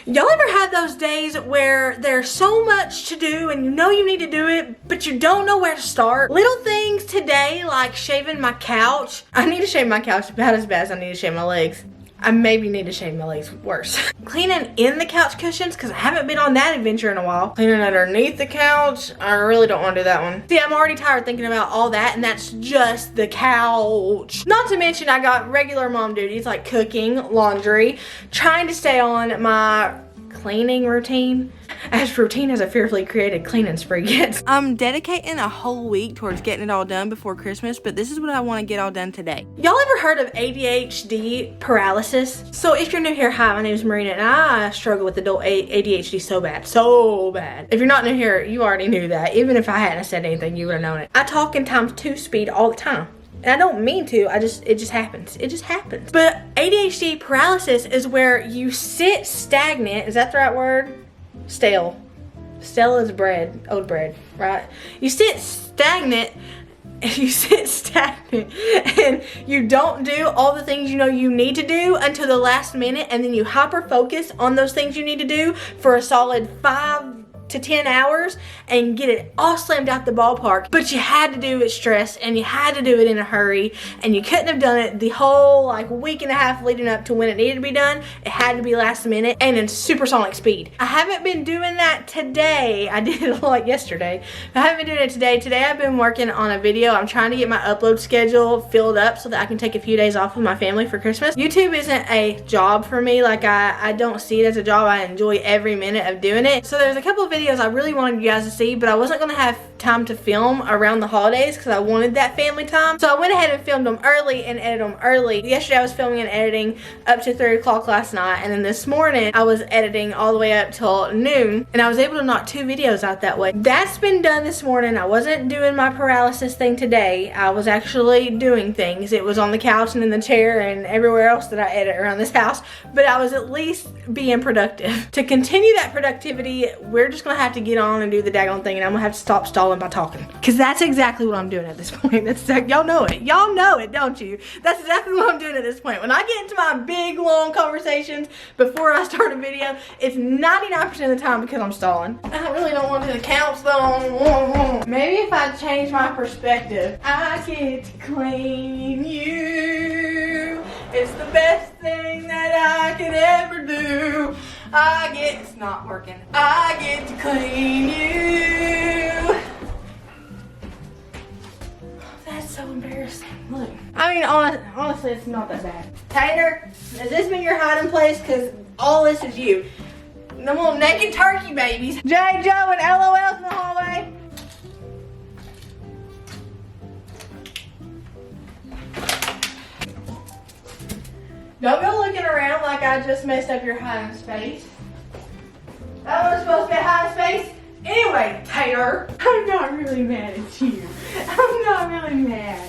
Y'all ever had those days where there's so much to do and you know you need to do it, but you don't know where to start? Little things today like shaving my couch. I need to shave my couch about as bad as I need to shave my legs. I maybe need to shave my legs worse. Cleaning in the couch cushions, because I haven't been on that adventure in a while. Cleaning underneath the couch, I really don't want to do that one. See, I'm already tired thinking about all that, and that's just the couch. Not to mention I got regular mom duties like cooking, laundry, trying to stay on my cleaning routine. As routine as a fearfully created cleaning spree gets. I'm dedicating a whole week towards getting it all done before Christmas, but this is what I want to get all done today. Y'all ever heard of ADHD paralysis? So if you're new here, hi, my name is Marina, and I struggle with adult ADHD so bad. If you're not new here, you already knew that. Even if I hadn't said anything, you would have known it. I talk in ×2 speed all the time. And I don't mean to, it just happens. It just happens. But ADHD paralysis is where you sit stagnant, is that the right word? Stale. Stale is bread, old bread, right? You sit stagnant, and you don't do all the things you know you need to do until the last minute, and then you hyper focus on those things you need to do for a solid 5 to 10 hours and get it all slammed out the ballpark, but you had to do it stressed and you had to do it in a hurry, and you couldn't have done it the whole like week and a half leading up to when it needed to be done. It had to be last minute and in supersonic speed. I haven't been doing that today. I did it a lot yesterday. I haven't been doing it today. Today I've been working on a video. I'm trying to get my upload schedule filled up so that I can take a few days off with my family for Christmas. YouTube isn't a job for me. Like I don't see it as a job. I enjoy every minute of doing it. So there's a couple of videos I really wanted you guys to see, but I wasn't gonna have time to film around the holidays because I wanted that family time. So I went ahead and filmed them early and edited them early. Yesterday I was filming and editing up to 3 o'clock last night, and then this morning I was editing all the way up till noon, and I was able to knock 2 videos out that way. That's been done this morning. I wasn't doing my paralysis thing today. I was actually doing things. It was on the couch and in the chair and everywhere else that I edit around this house, but I was at least being productive. To continue that productivity, we're just gonna have to get on and do the daggone thing, and I'm gonna have to stop stalling by talking, because that's exactly what I'm doing at this point. That's y'all know it. Y'all know it, don't you? That's exactly what I'm doing at this point. When I get into my big long conversations before I start a video, it's 99% of the time because I'm stalling. I really don't want to do the counts though. Maybe if I change my perspective. I get to clean you. It's the best thing that I could ever do. It's not working. I get to clean you. That's so embarrassing. Look. I mean, honestly, it's not that bad. Tater, has this been your hiding place? Because all this is you. Them little naked turkey babies. J. Joe and LOL's in the hallway. Don't go looking around like I just messed up your hiding space. That was supposed to be a hiding space. Anyway, Tater, I'm not really mad at you. I'm not really mad.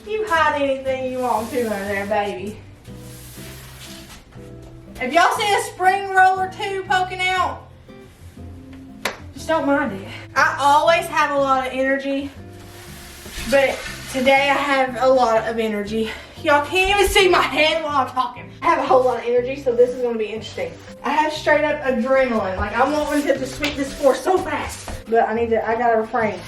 You hide anything you want to under there, baby. If y'all see a spring roll or two poking out, just don't mind it. I always have a lot of energy, but today I have a lot of energy. Y'all can't even see my head while I'm talking. I have a whole lot of energy, so this is gonna be interesting. I have straight up adrenaline. Like I'm wanting to sweep this floor so fast, but I gotta refrain.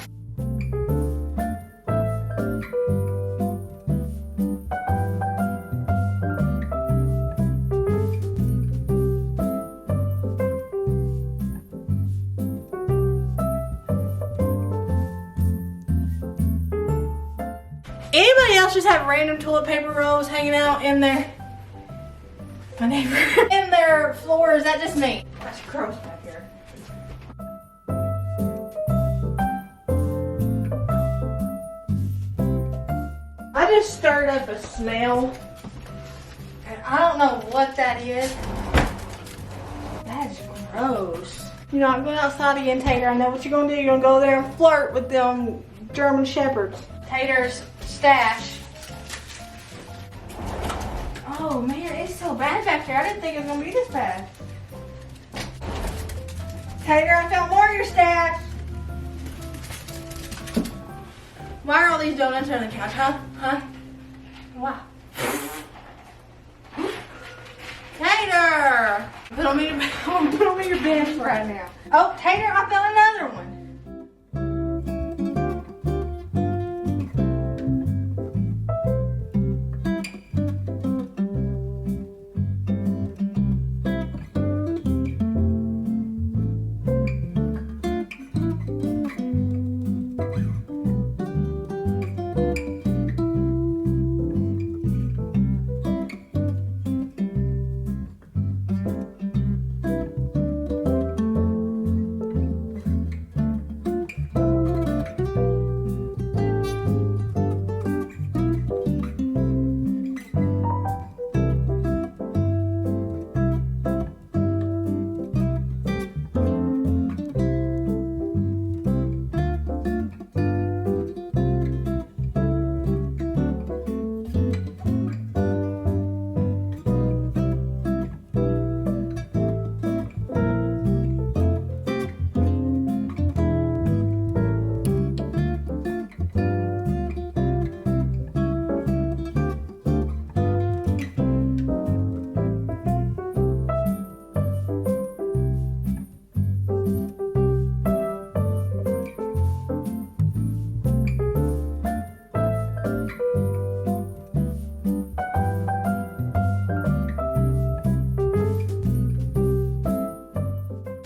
Anybody else just have random toilet paper rolls hanging out in their, my neighbor, in their floor? Is that just me? That's gross back here. I just stirred up a smell, and I don't know what that is. That's gross. You're not going outside again, Tater. I know what you're gonna do. You're gonna go there and flirt with them German Shepherds. Tater's stash. Oh man, it's so bad back here. I didn't think it was gonna be this bad. Tater, I found more of your stash. Why are all these donuts on the couch, huh? Why? Hey! Tater! Put them in your bed right now. Oh, Tater, I found another one.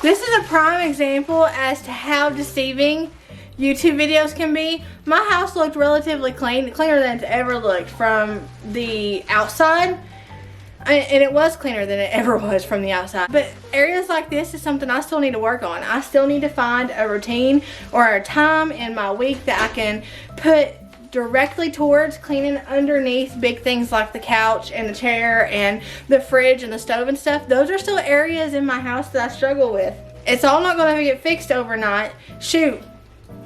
This is a prime example as to how deceiving YouTube videos can be. My house looked relatively clean, cleaner than it's ever looked from the outside. And it was cleaner than it ever was from the outside. But areas like this is something I still need to work on. I still need to find a routine or a time in my week that I can put directly towards cleaning underneath big things like the couch and the chair and the fridge and the stove and stuff. Those are still areas in my house that I struggle with. It's all not going to get fixed overnight. Shoot,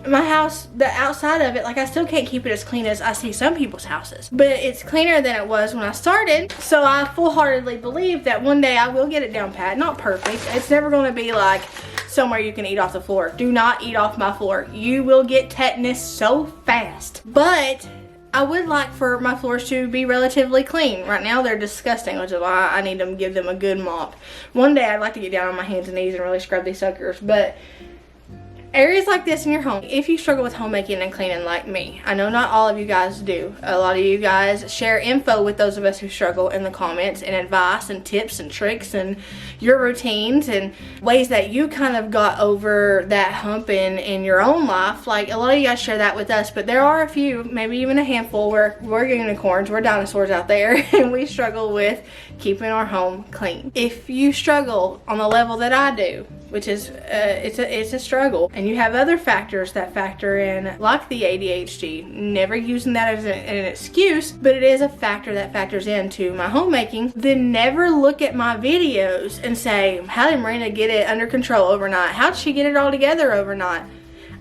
my house, the outside of it, like I still can't keep it as clean as I see some people's houses. But it's cleaner than it was when I started. So I full-heartedly believe that one day I will get it down pat. Not perfect. It's never going to be like somewhere you can eat off the floor. Do not eat off my floor. You will get tetanus so fast. But I would like for my floors to be relatively clean. Right now they're disgusting, which is why I need to give them a good mop. One day I'd like to get down on my hands and knees and really scrub these suckers. But areas like this in your home, if you struggle with homemaking and cleaning like me, I know not all of you guys do. A lot of you guys share info with those of us who struggle in the comments, and advice and tips and tricks and your routines and ways that you kind of got over that hump in your own life. Like, a lot of you guys share that with us, but there are a few, maybe even a handful, where we're unicorns, we're dinosaurs out there, and we struggle with keeping our home clean. If you struggle on the level that I do, which is it's a struggle, and you have other factors that factor in, like the ADHD, never using that as an excuse, but it is a factor that factors into my homemaking, then never look at my videos and say, how did Merina get it under control overnight? How did she get it all together overnight?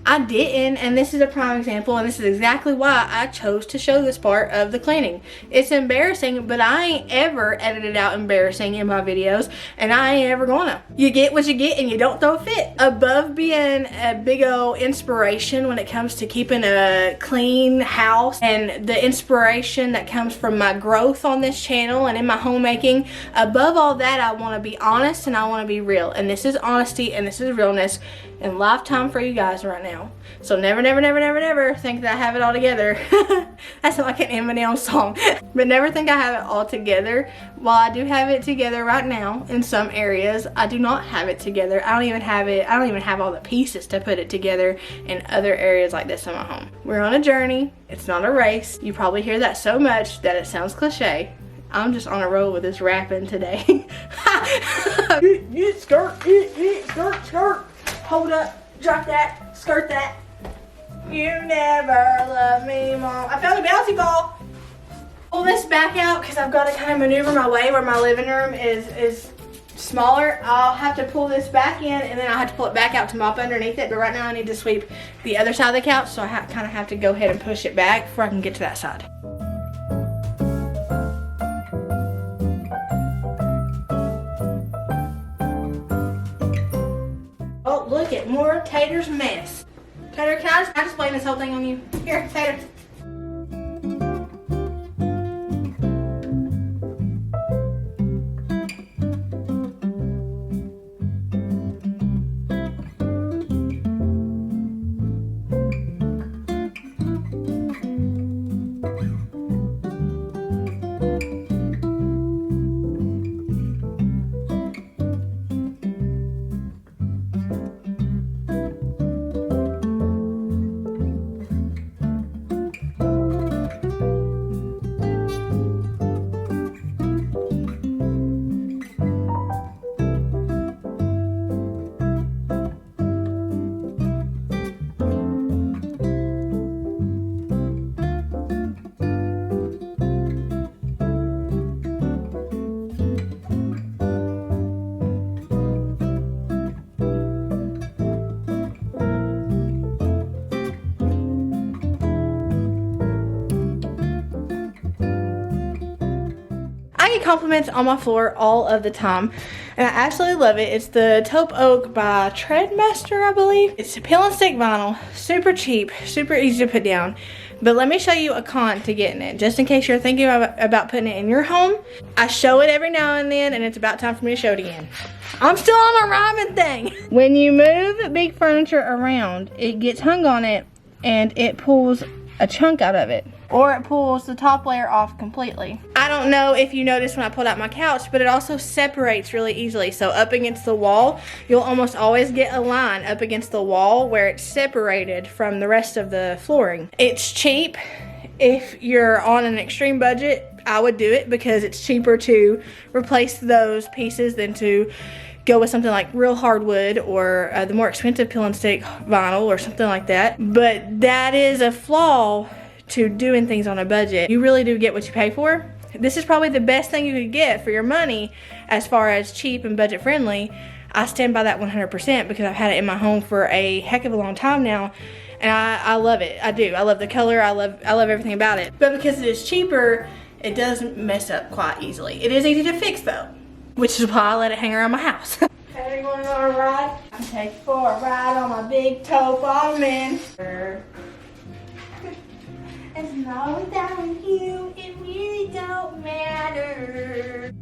I didn't, and this is a prime example, and this is exactly why I chose to show this part of the cleaning. It's embarrassing, but I ain't ever edited out embarrassing in my videos, and I ain't ever gonna. You get what you get, and you don't throw a fit. Above being a big old inspiration when it comes to keeping a clean house, and the inspiration that comes from my growth on this channel and in my homemaking, above all that, I want to be honest and I want to be real, and this is honesty and this is realness and lifetime for you guys right now. So never, never, never, never, never think that I have it all together. That's like an Eminem song. But never think I have it all together. While I do have it together right now in some areas, I do not have it together. I don't even have all the pieces to put it together in other areas like this in my home. We're on a journey. It's not a race. You probably hear that so much that it sounds cliche. I'm just on a roll with this rapping today. Skirt, skirt. Hold up, drop that, skirt that. You never love me, Mom. I found a bouncy ball. Pull this back out because I've got to kind of maneuver my way where my living room is smaller. I'll have to pull this back in, and then I'll have to pull it back out to mop underneath it. But right now I need to sweep the other side of the couch, so I kind of have to go ahead and push it back before I can get to that side. Oh, look at more Tater's mess. Tater, can I just blame this whole thing on you? Here, Tater. I get compliments on my floor all of the time, and I absolutely love it. It's the taupe oak by Treadmaster, I believe. It's peel and stick vinyl, super cheap, super easy to put down. But let me show you a con to getting it, just in case you're thinking about putting it in your home. I show it every now and then, and it's about time for me to show it again. I'm still on my rhyming thing. When you move big furniture around, it gets hung on it, and it pulls a chunk out of it, or it pulls the top layer off completely. I don't know if you noticed when I pulled out my couch, but it also separates really easily. So up against the wall, you'll almost always get a line up against the wall where it's separated from the rest of the flooring. It's cheap. If you're on an extreme budget, I would do it because it's cheaper to replace those pieces than to go with something like real hardwood or the more expensive peel and stick vinyl or something like that. But that is a flaw to doing things on a budget. You really do get what you pay for. This is probably the best thing you could get for your money as far as cheap and budget friendly. I stand by that 100% because I've had it in my home for a heck of a long time now, and I love it. I do. I love the color. I love everything about it. But because it is cheaper, it doesn't mess up quite easily. It is easy to fix though, which is why I let it hang around my house. Okay, going on a ride? I'm taking for a ride on my big taupe ottoman. As long as I'm with you, it really don't matter.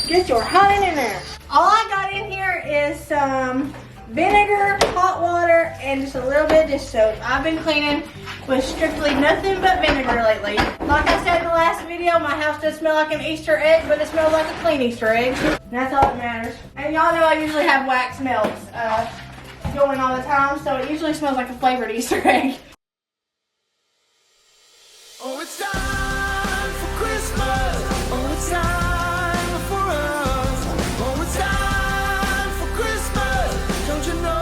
Get your hunting in there. All I got in here is some vinegar, hot water, and just a little bit of dish soap. I've been cleaning with strictly nothing but vinegar lately. Like I said in the last video, my house does smell like an Easter egg, but it smells like a clean Easter egg. And that's all that matters. And y'all know I usually have wax melts going all the time, so it usually smells like a flavored Easter egg. Oh, it's time for Christmas. Oh, it's time for us. Oh, it's time for Christmas. Don't you know?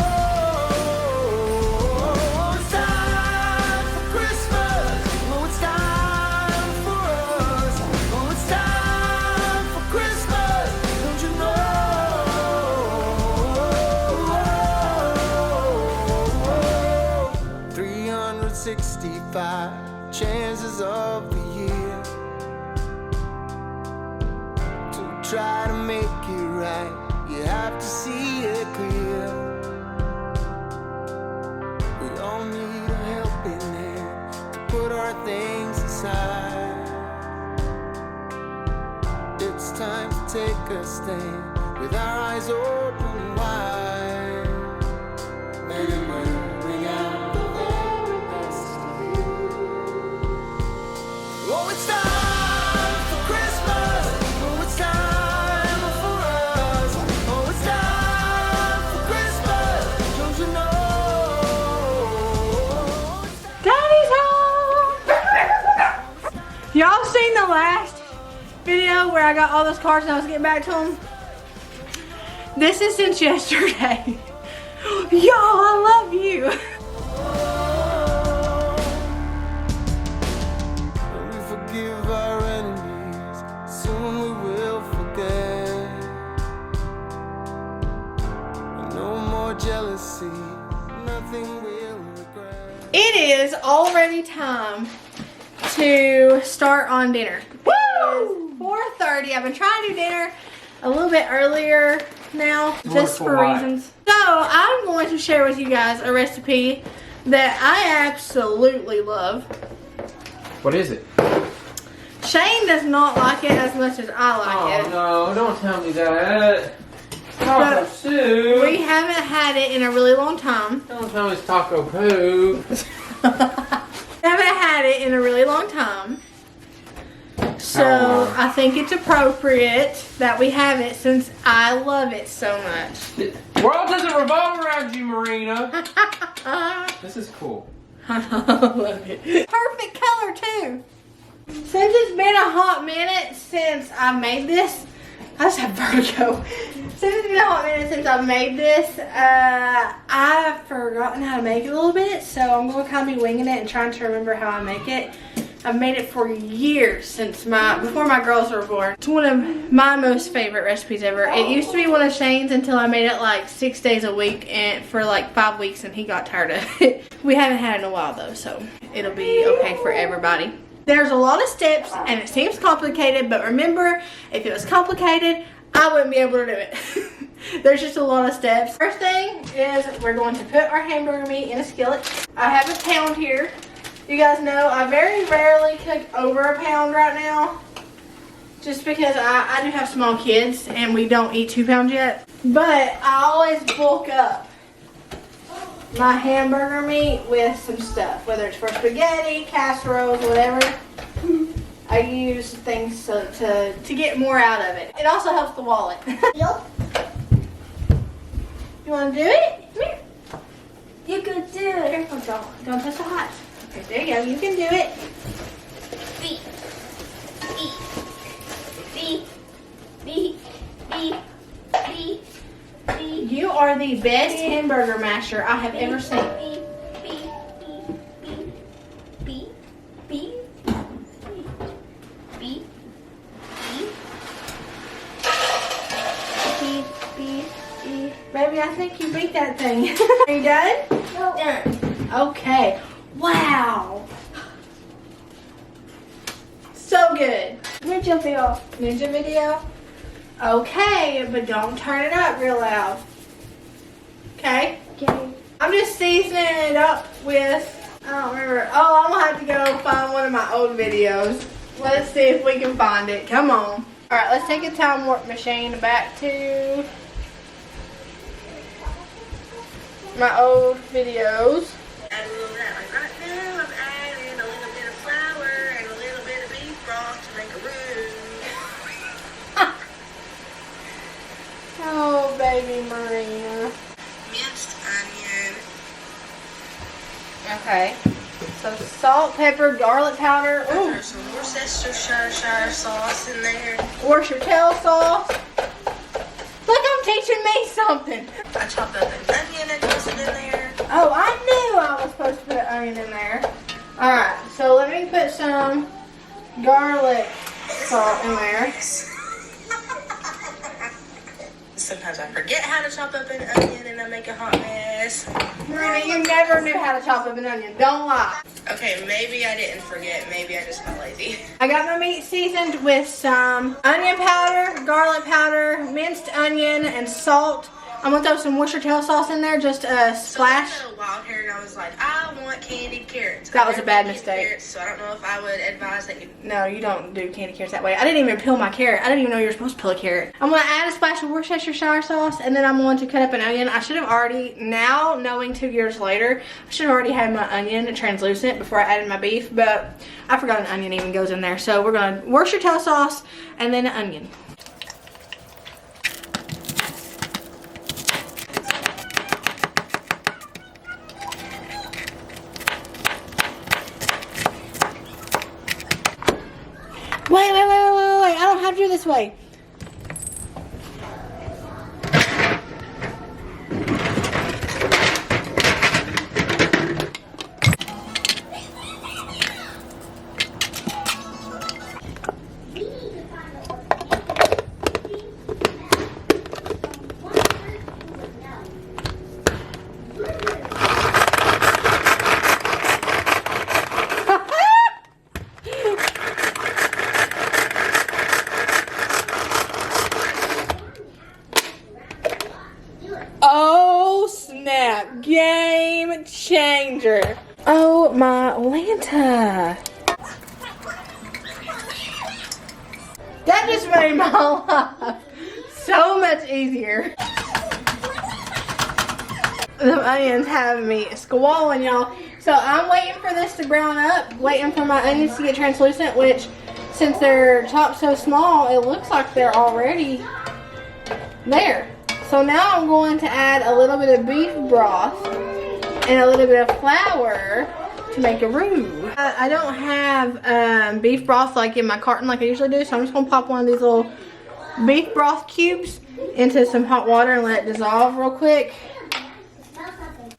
Oh, it's time for Christmas. Oh, it's time for us. Oh, it's time for Christmas. Don't you know? 365 chances of the year to try to make it right. You have to see it clear. We all need a helping hand to put our things aside. It's time to take a stand with our eyes open wide. Let it bring out the very best of you. Oh, it's time for Christmas. Oh, it's time for us. Oh, it's time for Christmas. Don't you know? Daddy's home! Y'all seen the last video where I got all those cards and I was getting back to them? This is since yesterday. Y'all, I love you. When we forgive our enemies, soon we will forget. nothing we'll regret. It is already time to start on dinner. Woo! 4:30. I've been trying to do dinner a little bit earlier now, just for reasons. So I'm going to share with you guys a recipe that I absolutely love. What is it? Shane does not like it as much as I like it. Oh no, don't tell me that. Taco soup. We haven't had it in a really long time. Don't tell me it's taco poop. Haven't had it in a really long time. So I think it's appropriate that we have it since I love it so much. The world doesn't revolve around you, Merina. This is cool. I love it. Perfect color too. Since it's been a hot minute since I made this, I just have vertigo. Since it's been a hot minute since I've made this, I've forgotten how to make it a little bit, so I'm going to kind of be winging it and trying to remember how I make it. I've made it for years since before my girls were born. It's one of my most favorite recipes ever. It used to be one of Shane's until I made it like 6 days a week and for like 5 weeks, and he got tired of it. We haven't had it in a while though, so it'll be okay for everybody. There's a lot of steps and it seems complicated, but remember, if it was complicated, I wouldn't be able to do it. There's just a lot of steps. First thing is we're going to put our hamburger meat in a skillet. I have a pound here. You guys know I very rarely cook over a pound right now, just because I do have small kids and we don't eat 2 pounds yet. But I always bulk up my hamburger meat with some stuff, whether it's for spaghetti, casseroles, whatever. I use things to get more out of it. It also helps the wallet. You want to do it? Come here. You can do it. Careful, don't touch the hot. Okay, there you go. You can do it. Beep. Beep. Beep. Beep. Beep. Beep. You are the best hamburger masher I have ever seen. Beep. Beep. Beep. Beep. Beep. Beep, beep, beep. Baby, I think you beat that thing. Are you done? No. Done. Okay. Wow. So good. Ninja video. Ninja video? Okay, but don't turn it up real loud. Okay? Okay. I'm just seasoning it up with, I don't remember. Oh, I'm gonna have to go find one of my old videos. Let's see if we can find it. Come on. Alright, let's take a time warp machine back to my old videos. Add a little of that. Like right now, I'm adding a little bit of flour and a little bit of beef broth to make a roux. Oh, baby Marina. Minced onion. Okay. So salt, pepper, garlic powder. Ooh, There's some Worcestershire sauce in there. Worcestershire sauce. Look, I'm teaching me something. I chopped up an onion and tossed it in there. Oh, I knew I was supposed to put an onion in there. Alright, so let me put some garlic salt in there. Sometimes I forget how to chop up an onion and I make a hot mess. Marina, you never knew how to chop up an onion. Don't lie. Okay, maybe I didn't forget. Maybe I just got lazy. I got my meat seasoned with some onion powder, garlic powder, minced onion, and salt. I'm gonna throw some Worcestershire sauce in there, just a splash. So I had a wild hair and I was like, I want candied carrots. That was a bad Candied mistake. Carrots, so I don't know if I would advise that you. No, you don't do candy carrots that way. I didn't even peel my carrot. I didn't even know you were supposed to peel a carrot. I'm gonna add a splash of Worcestershire sauce, and then I'm going to cut up an onion. I should have already, now knowing 2 years later, I should have already had my onion translucent before I added my beef, but I forgot an onion even goes in there. So we're gonna Worcestershire sauce and then an onion. Wait, I don't have to do this way. game changer. Oh my Lanta. That just made my life so much easier. The onions have me squalling, y'all. So I'm waiting for this to brown up, waiting for my onions to get translucent, which since they're chopped so small, it looks like they're already there. So now I'm going to add a little bit of beef broth and a little bit of flour to make a roux. I don't have beef broth like in my carton like I usually do, so I'm just going to pop one of these little beef broth cubes into some hot water and let it dissolve real quick.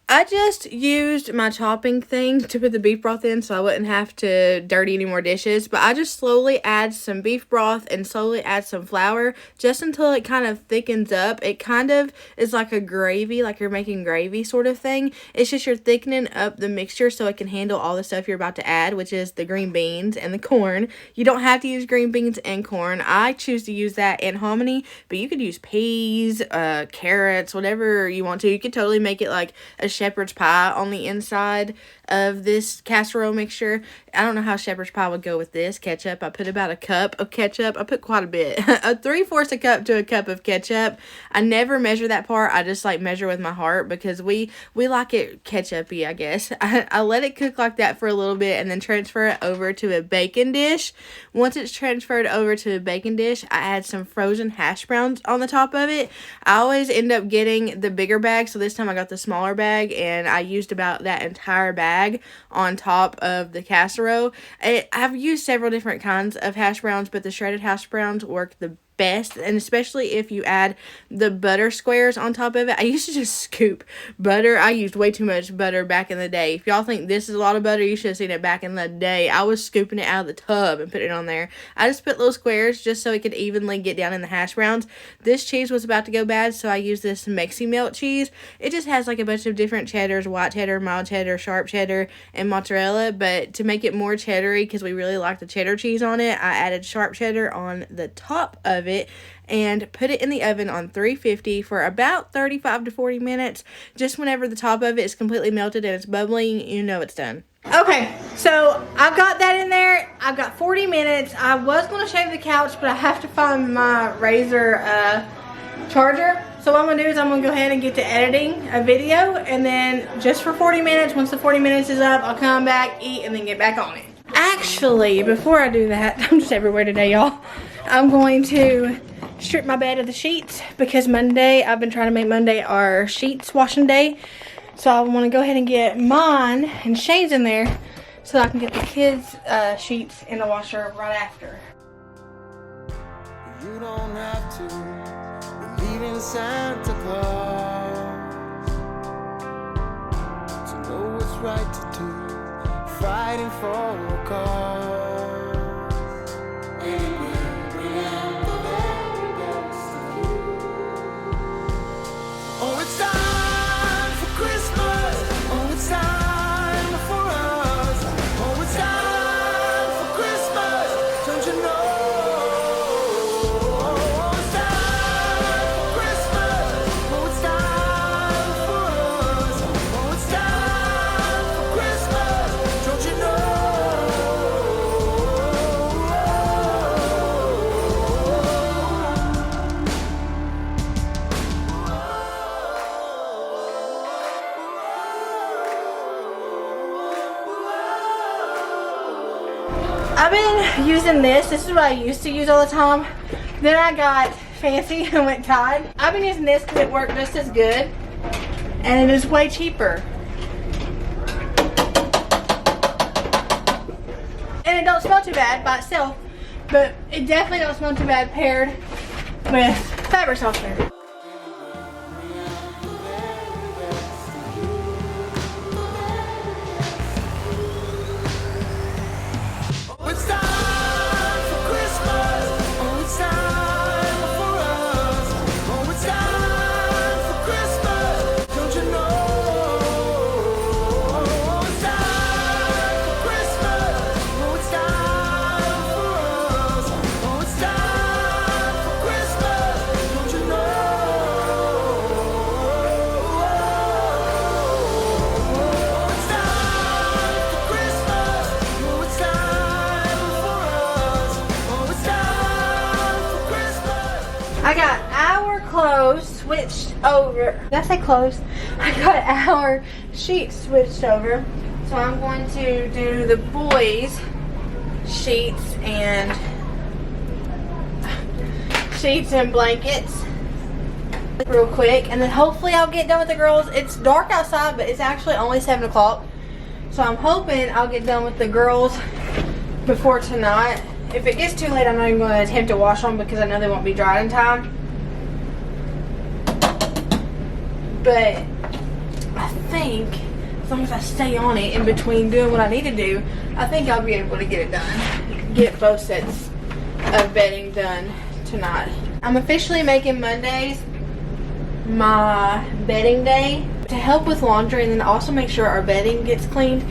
I just used my chopping thing to put the beef broth in so I wouldn't have to dirty any more dishes. But I just slowly add some beef broth and slowly add some flour just until it kind of thickens up. It kind of is like a gravy, like you're making gravy sort of thing. It's just you're thickening up the mixture so it can handle all the stuff you're about to add, which is the green beans and the corn. You don't have to use green beans and corn. I choose to use that and hominy, but you could use peas, carrots, whatever you want to. You could totally make it like a shepherd's pie on the inside of this casserole mixture. I don't know how shepherd's pie would go with this ketchup. I put about a cup of ketchup. I put quite a bit. 3/4 a cup to a cup of ketchup. I never measure that part. I just like measure with my heart because we like it ketchup-y, I guess. I let it cook like that for a little bit and then transfer it over to a baking dish. Once it's transferred over to a baking dish, I add some frozen hash browns on the top of it. I always end up getting the bigger bag, so this time I got the smaller bag and I used about that entire bag on top of the casserole. I've used several different kinds of hash browns, but the shredded hash browns work the best, and especially if you add the butter squares on top of it. I used to just scoop butter. I used way too much butter back in the day. If y'all think this is a lot of butter, you should have seen it back in the day. I was scooping it out of the tub and putting it on there. I just put little squares just so it could evenly get down in the hash browns. This cheese was about to go bad, so I used this Mexi Melt cheese. It just has like a bunch of different cheddars: white cheddar, mild cheddar, sharp cheddar, and mozzarella. But to make it more cheddary, because we really like the cheddar cheese on it, I added sharp cheddar on the top of it and put it in the oven on 350 for about 35 to 40 minutes. Just whenever the top of it is completely melted and it's bubbling, you know it's done. Okay, so I've got that in there. I've got 40 minutes. I was going to shave the couch, but I have to find my razor charger. So what I'm going to do is I'm going to go ahead and get to editing a video, and then just for 40 minutes, once the 40 minutes is up, I'll come back, eat, and then get back on it. Actually, before I do that, I'm just everywhere today, y'all. I'm going to strip my bed of the sheets because Monday, I've been trying to make Monday our sheets washing day. So I want to go ahead and get mine and Shane's in there so I can get the kids' sheets in the washer right after. You don't have to believe in Santa Claus to know what's right to do, fighting for a cause. And it will bring out the very best of you. Oh, it's time for Christmas. Oh, it's time for us. Oh, it's time for Christmas. Don't you know? Oh, it's time for Christmas. Oh, it's time for us. Oh, it's time for Christmas. Don't you know? I've been using this. This is what I used to use all the time. Then I got fancy and went Tide. I've been using this because it worked just as good. And it is way cheaper. And it don't smell too bad by itself. But it definitely don't smell too bad paired with fabric softener. It's time for Christmas. Oh, it's time for us. Oh, it's time for Christmas. Don't you know? Oh, it's time for Christmas. Oh, it's time for us. Oh, it's time for Christmas. Don't you know? switched over. Did I say clothes? I got our sheets switched over. So I'm going to do the boys' sheets and blankets real quick, and then hopefully I'll get done with the girls. It's dark outside, but it's actually only 7 o'clock. So I'm hoping I'll get done with the girls before tonight. If it gets too late, I'm not even going to attempt to wash them because I know they won't be dried in time. But I think as long as I stay on it in between doing what I need to do, I think I'll be able to get it done. Get both sets of bedding done tonight. I'm officially making Mondays my bedding day to help with laundry and then also make sure our bedding gets cleaned.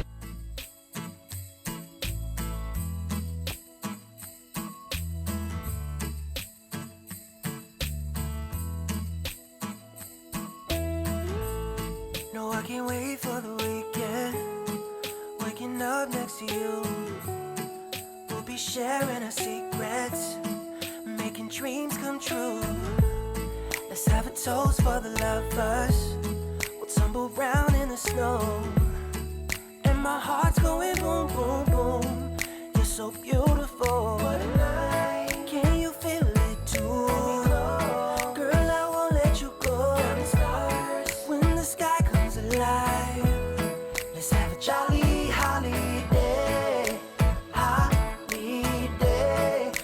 No, I can't wait for the weekend. Waking up next to you. We'll be sharing our secrets, making dreams come true. Let's have a toast for the lovers. We'll tumble round in the snow. And my heart's going boom, boom, boom. You're so beautiful. What a night. Can you feel it too? Girl, I won't let you go. When the sky comes alive, let's have a jolly holiday. Holiday.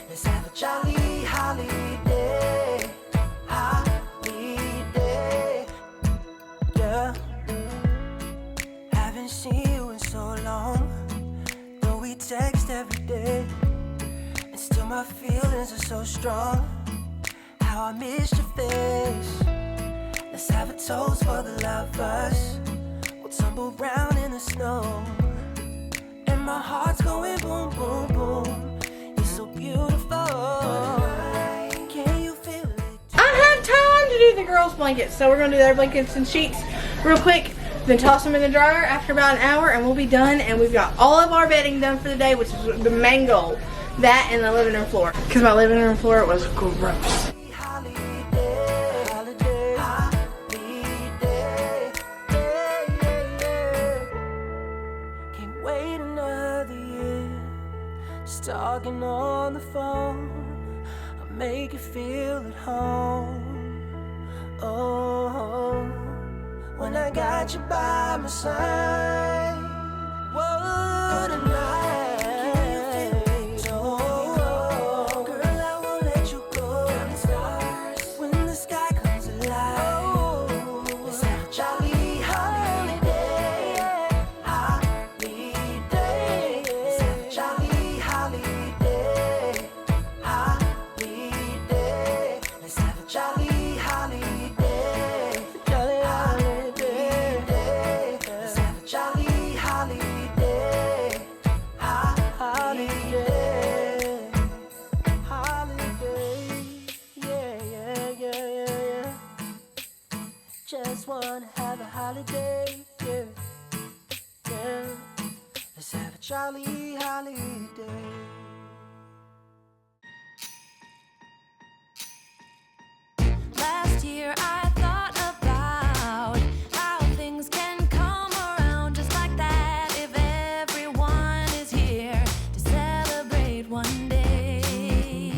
Let's have a jolly holiday. Holiday. Yeah. Haven't seen you in so long. Though we text every day, and still my feelings are so strong. How I miss your face. Let's have a toast for the lovers. We'll tumble round in the snow. And my heart's going boom, boom, boom. You're so beautiful. Can you feel it? I have time to do the girls' blankets, so we're going to do their blankets and sheets real quick, then toss them in the dryer after about an hour, and we'll be done. And we've got all of our bedding done for the day, which is the main goal. That and the living room floor, because my living room floor was gross. Holiday, holiday, holiday. Can't wait another year. Just talking on the phone, I'll make you feel at home. Oh, when I got you by my side. What a night. Oh, girl, I won't let you go. When the sky comes alive, let's have a jolly holiday. Holiday. Let's have a jolly holiday. Holiday. Let's have a jolly holiday. Jolly holiday. Let's have a jolly holiday. Holiday. Holiday. Yeah, yeah, yeah, yeah, yeah. Just wanna have a holiday. Yeah, yeah. Let's have a jolly holiday. Last year I thought about how things can come around just like that if everyone is here to celebrate one day.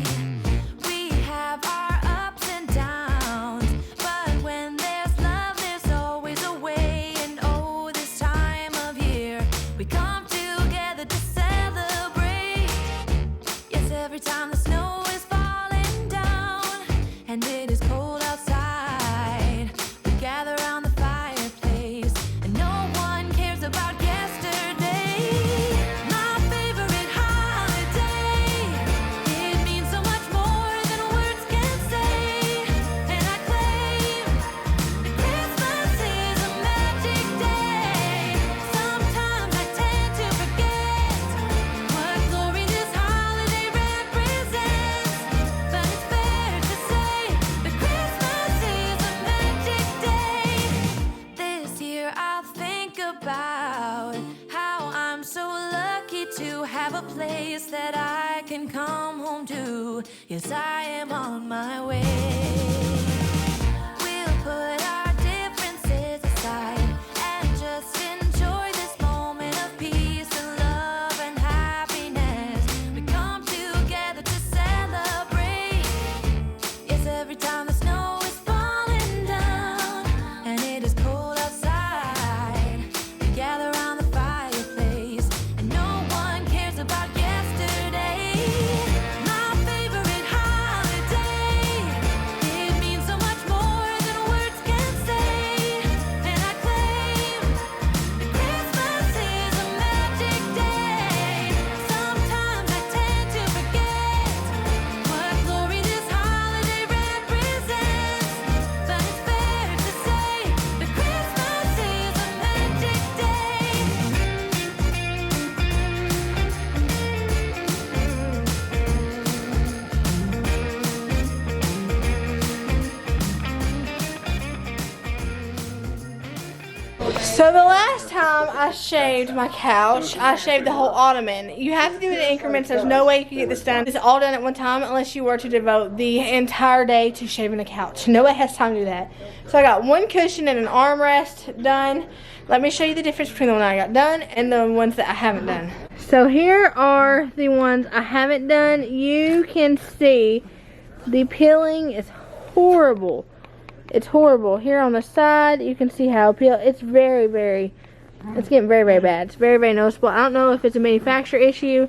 We have our ups and downs, but when there's love there's always a way. And oh, this time of year we come together to celebrate. Yes, every time the snow is falling down and it is cold outside, we gather around the fireplace and no one cares about yesterday. My favorite holiday, it means so much more than words can say. And I claim that Christmas is a magic day. Sometimes I tend to forget what glory this holiday represents, but it's fair to say that Christmas is a magic day. This year I'll think about how I'm so lucky to have a place that I can come home to. Yes, I am on my way. We'll So the last time I shaved my couch, I shaved the whole ottoman. You have to do it in increments. There's no way you can get this done. It's all done at one time unless you were to devote the entire day to shaving a couch. Nobody has time to do that. So I got one cushion and an armrest done. Let me show you the difference between the one I got done and the ones that I haven't done. So here are the ones I haven't done. You can see the peeling is horrible. It's horrible. Here on the side, you can see how peel. It's getting very, very bad. It's very, very noticeable. I don't know if it's a manufacturer issue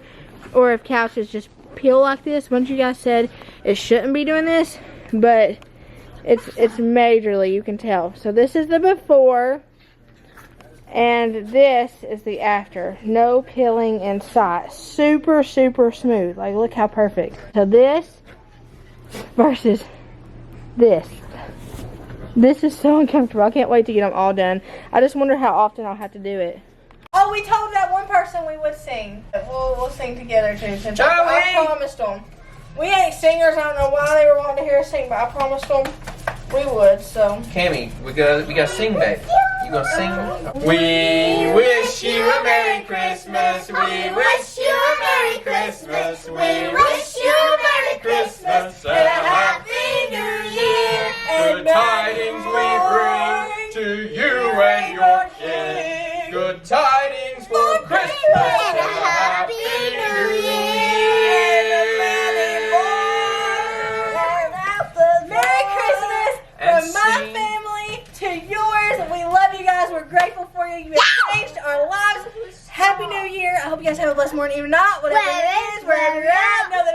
or if couches just peel like this. One of you guys said it shouldn't be doing this, but it's majorly, you can tell. So this is the before, and this is the after. No peeling in sight. Super, super smooth. Like, look how perfect. So this versus this. This is so uncomfortable. I can't wait to get them all done. I just wonder how often I'll have to do it. Oh, we told that one person we would sing. We'll sing together too. Since I promised them. We ain't singers. I don't know why they were wanting to hear us sing, but I promised them we would. So. Cammy, we gotta sing, babe. You gonna sing? We wish you a Merry Christmas. We wish you a Merry Christmas. We wish you a Merry Christmas and a Happy New Year. Good tidings we bring to you and your kin. Good tidings for Christmas and a Happy New Year. Merry Christmas from my family to yours. We love you guys. We're grateful for you. You have changed our lives. Happy New Year. I hope you guys have a blessed morning. If not, whatever it is, wherever you're at, know that